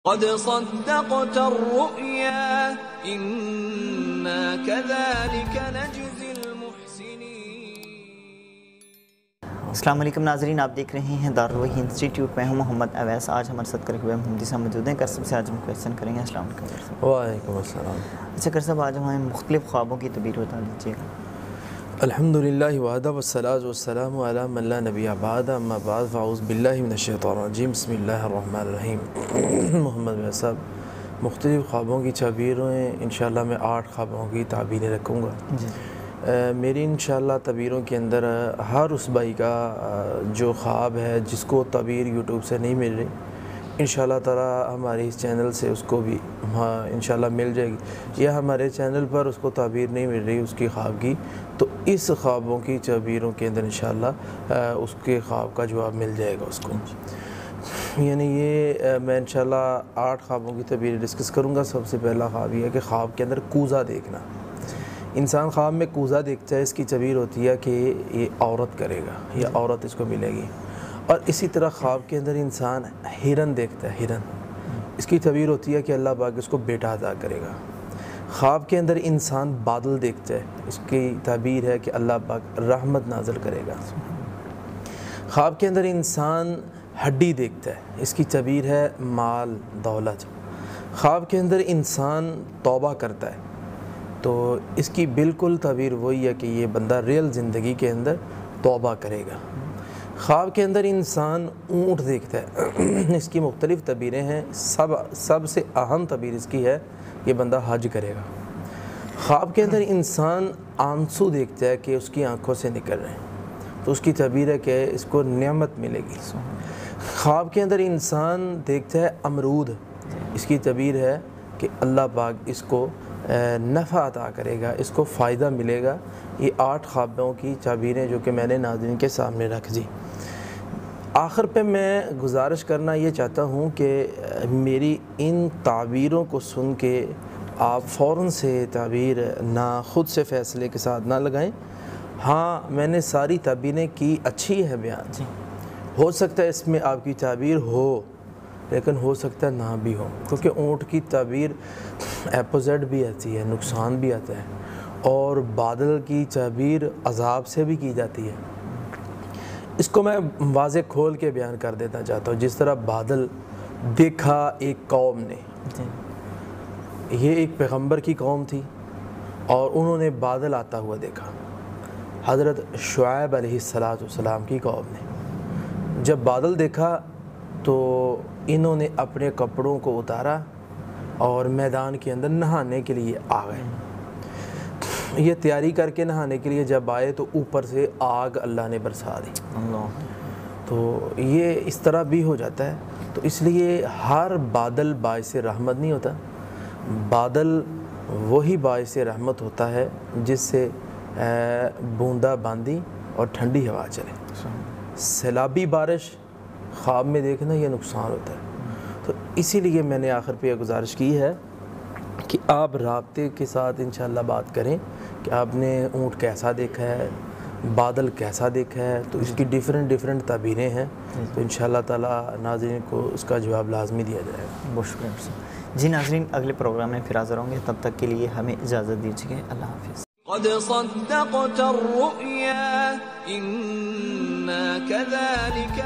قد صدقت الرؤيا إنا كذلك نجزي المحسنين۔ السلام علیکم ناظرین، آپ دیکھ رہے ہیں دارالوحی انسٹیٹیوٹ میں ہوں محمد اویس۔ آج ہمارے ساتھ کرے ہوئے محمدی صاحب موجود ہیں۔ کرسب سے آج ہم کویشچن کریں گے۔ السلام علیکم۔ وعلیکم السلام۔ اچھا کرسب، آج ہمیں مختلف خوابوں کی تعبیر بتا دیجیے گا۔ الحمدللہ وحدہ والصلاۃ والسلام علی من لا نبی بعد، اما بعد فاعوذ باللہ من الشیطان الرجیم، بسم اللہ الرحمن الرحیم۔ محمد اویس صاحب، مختلف خوابوں کی تعبیریں انشاءاللہ میں 8 خوابوں کی تعبیریں رکھوں گا۔ میری انشاءاللہ تعبیروں کے اندر ہر اس بھائی کا جو خواب ہے جس کو تعبیر یوٹیوب سے نہیں مل رہی، انشاءاللہ تعالی ہمارے اس چینل سے اس کو بھی انشاءاللہ مل جائے گی، یا ہمارے چینل پر اس کو تعبیر نہیں مل رہی اس کی خواب کی، تو اس خوابوں کی تعبیروں کے اندر انشاءاللہ اس کے خواب کا جواب مل جائے گا اس کو۔ یعنی یہ میں انشاءاللہ 8 خوابوں کی تعبیر ڈسکس کروں گا۔ سب سے پہلا خواب یہ ہے کہ خواب کے اندر کوزہ دیکھنا۔ انسان خواب میں کوزہ دیکھتا ہے، اس کی تعبیر ہوتی ہے کہ یہ عورت کرے گا، یہ عورت اس کو ملے گی۔ اور اسی طرح خواب کے اندر انسان ہرن دیکھتا ہے، ہرن، اس کی تعبیر ہوتی ہے کہ اللہ پاک اس کو بیٹا عطا کرے گا۔ خواب کے اندر انسان بادل دیکھتا ہے، اس کی تعبیر ہے کہ اللہ پاک رحمت نازل کرے گا۔ خواب کے اندر انسان ہڈی دیکھتا ہے، اس کی تعبیر ہے مال دولت۔ خواب کے اندر انسان توبہ کرتا ہے، تو اس کی بالکل تعبیر وہی ہے کہ یہ بندہ ریل زندگی کے اندر توبہ کرے گا۔ خواب کے اندر انسان اونٹ دیکھتا ہے، اس کی مختلف تعبیریں ہیں، سب سے اہم تعبیر اس کی ہے یہ بندہ حج کرے گا۔ خواب کے اندر انسان آنسو دیکھتا ہے کہ اس کی آنکھوں سے نکل رہے ہیں، تو اس کی تعبیر ہے کہ اس کو نعمت ملے گی۔ خواب کے اندر انسان دیکھتا ہے امرود، اس کی تعبیر ہے کہ اللہ پاک اس کو نفع عطا کرے گا، اس کو فائدہ ملے گا۔ یہ 8 خوابوں کی تعبیریں جو کہ میں نے ناظرین کے سامنے رکھ دی۔ آخر پہ میں گزارش کرنا یہ چاہتا ہوں کہ میری ان تعبیروں کو سن کے آپ فوراً سے تعبیر نہ خود سے فیصلے کے ساتھ نہ لگائیں۔ ہاں، میں نے ساری تعبیریں کی، اچھی ہے بیان، ہو سکتا ہے اس میں آپ کی تعبیر ہو لیکن ہو سکتا ہے نہ بھی ہو، کیونکہ اونٹ کی تعبیر اپوزٹ بھی آتی ہے، نقصان بھی آتا ہے، اور بادل کی تعبیر عذاب سے بھی کی جاتی ہے۔ اس کو میں واضح کھول کے بیان کر دینا چاہتا ہوں۔ جس طرح بادل دیکھا ایک قوم نے، یہ ایک پیغمبر کی قوم تھی اور انہوں نے بادل آتا ہوا دیکھا۔ حضرت شعیب علیہ السلام کی قوم نے جب بادل دیکھا تو انہوں نے اپنے کپڑوں کو اتارا اور میدان کے اندر نہانے کے لیے آ گئے۔ یہ تیاری کر کے نہانے کے لیے جب آئے تو اوپر سے آگ اللہ نے برسا دی۔ تو یہ اس طرح بھی ہو جاتا ہے، تو اس لیے ہر بادل باعث رحمت نہیں ہوتا۔ بادل وہی باعث رحمت ہوتا ہے جس سے بوندا باندی اور ٹھنڈی ہوا چلے۔ سیلابی بارش خواب میں دیکھنا یہ نقصان ہوتا ہے۔ تو اسی لیے میں نے آخر پہ یہ گزارش کی ہے کہ آپ رابطے کے ساتھ انشاءاللہ بات کریں کہ آپ نے اونٹ کیسا دیکھا ہے، بادل کیسا دیکھا ہے، تو اس کی ڈیفرنٹ تعبیریں ہیں، تو انشاءاللہ تعالی ناظرین کو اس کا جواب لازمی دیا جائے گا۔ بہت شکریہ جی۔ ناظرین، اگلے پروگرام میں پھر حاضر ہوں گے، تب تک کے لیے ہمیں اجازت دیجیے۔ اللہ حافظ۔ قد صدقت الرؤيا إنا كذلك